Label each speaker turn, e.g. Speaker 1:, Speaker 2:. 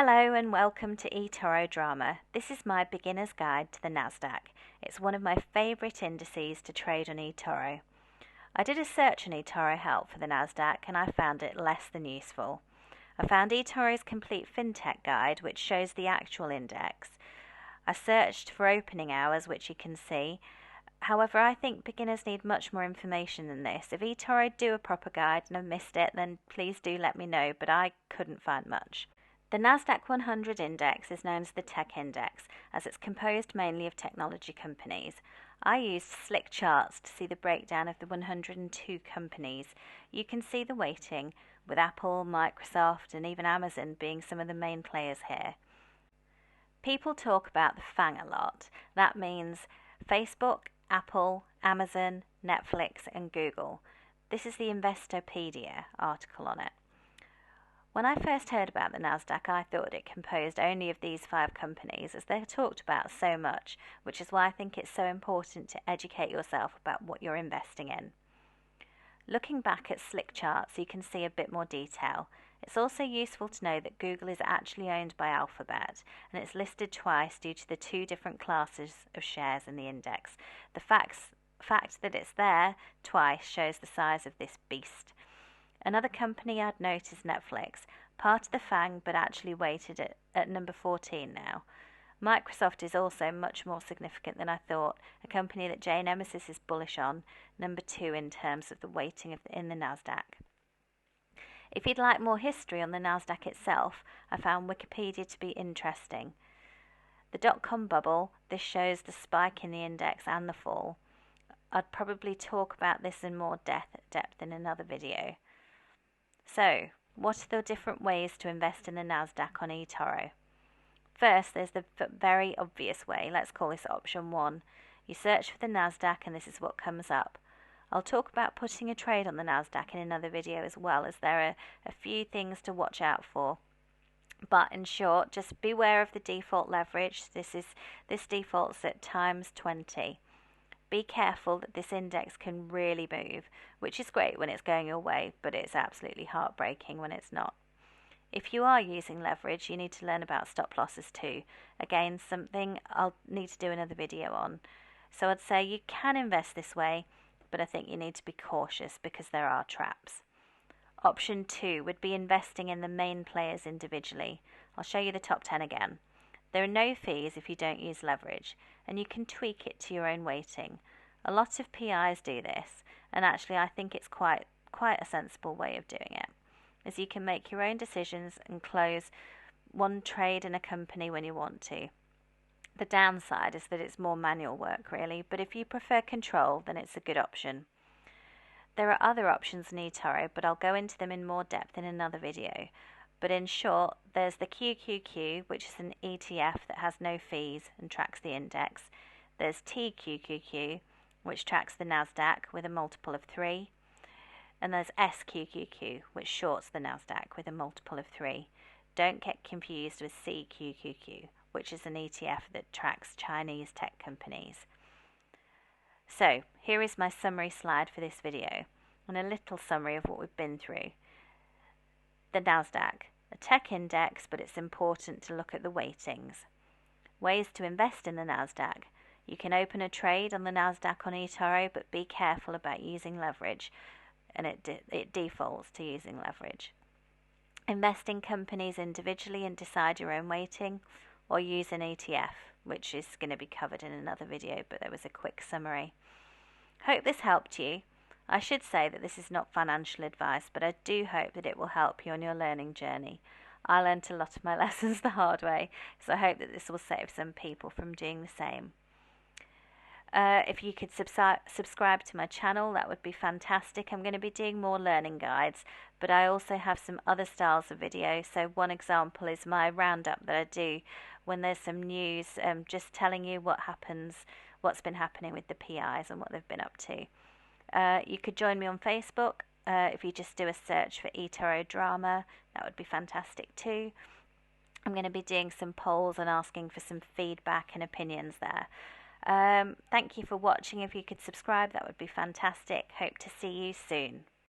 Speaker 1: Hello and welcome to Etoro Drama. This is my beginner's guide to the Nasdaq. It's one of my favourite indices to trade on Etoro. I did a search on Etoro Help for the Nasdaq and I found it less than useful. I found Etoro's complete fintech guide, which shows the actual index. I searched for opening hours, which you can see. However, I think beginners need much more information than this. If Etoro do a proper guide and I've missed it, then please do let me know, but I couldn't find much. The Nasdaq 100 index is known as the tech index, as it's composed mainly of technology companies. I used slick charts to see the breakdown of the 102 companies. You can see the weighting, with Apple, Microsoft and even Amazon being some of the main players here. People talk about the FANG a lot. That means Facebook, Apple, Amazon, Netflix and Google. This is the Investopedia article on it. When I first heard about the Nasdaq, I thought it composed only of these 5 companies, as they're talked about so much, which is why I think it's so important to educate yourself about what you're investing in. Looking back at slick charts, you can see a bit more detail. It's also useful to know that Google is actually owned by Alphabet, and it's listed twice due to the 2 different classes of shares in the index. The fact that it's there twice shows the size of this beast. Another company I'd note is Netflix, part of the FANG but actually weighted at number 14 now. Microsoft is also much more significant than I thought, a company that Jay Nemesis is bullish on, number 2 in terms of the weighting in the Nasdaq. If you'd like more history on the Nasdaq itself, I found Wikipedia to be interesting. The dot-com bubble, this shows the spike in the index and the fall. I'd probably talk about this in more depth in another video. So, what are the different ways to invest in the Nasdaq on Etoro? First, there's the very obvious way. Let's call this option 1. You search for the Nasdaq and this is what comes up. I'll talk about putting a trade on the Nasdaq in another video as well, as there are a few things to watch out for. But in short, just beware of the default leverage. This defaults at times 20. Be careful that this index can really move, which is great when it's going your way, but it's absolutely heartbreaking when it's not. If you are using leverage, you need to learn about stop losses too. Again, something I'll need to do another video on. So I'd say you can invest this way, but I think you need to be cautious because there are traps. Option 2 would be investing in the main players individually. I'll show you the top 10 again. There are no fees if you don't use leverage, and you can tweak it to your own weighting. A lot of PIs do this, and actually I think it's quite a sensible way of doing it, as you can make your own decisions and close one trade in a company when you want to. The downside is that it's more manual work really, but if you prefer control, then it's a good option. There are other options in Etoro, but I'll go into them in more depth in another video. But in short, there's the QQQ, which is an ETF that has no fees and tracks the index. There's TQQQ, which tracks the Nasdaq with a multiple of 3. And there's SQQQ, which shorts the Nasdaq with a multiple of 3. Don't get confused with CQQQ, which is an ETF that tracks Chinese tech companies. So, here is my summary slide for this video, and a little summary of what we've been through. The Nasdaq, a tech index, but it's important to look at the weightings. Ways to invest in the Nasdaq. You can open a trade on the Nasdaq on Etoro, but be careful about using leverage, and it defaults to using leverage. Invest in companies individually and decide your own weighting, or use an ETF, which is going to be covered in another video, but there was a quick summary. Hope this helped you. I should say that this is not financial advice, but I do hope that it will help you on your learning journey. I learnt a lot of my lessons the hard way, so I hope that this will save some people from doing the same. If you could subscribe to my channel, that would be fantastic. I'm going to be doing more learning guides, but I also have some other styles of video. So one example is my roundup that I do when there's some news, just telling you what's been happening with the PIs and what they've been up to. You could join me on Facebook if you just do a search for Etoro Drama. That would be fantastic too. I'm going to be doing some polls and asking for some feedback and opinions there. Thank you for watching. If you could subscribe, that would be fantastic. Hope to see you soon.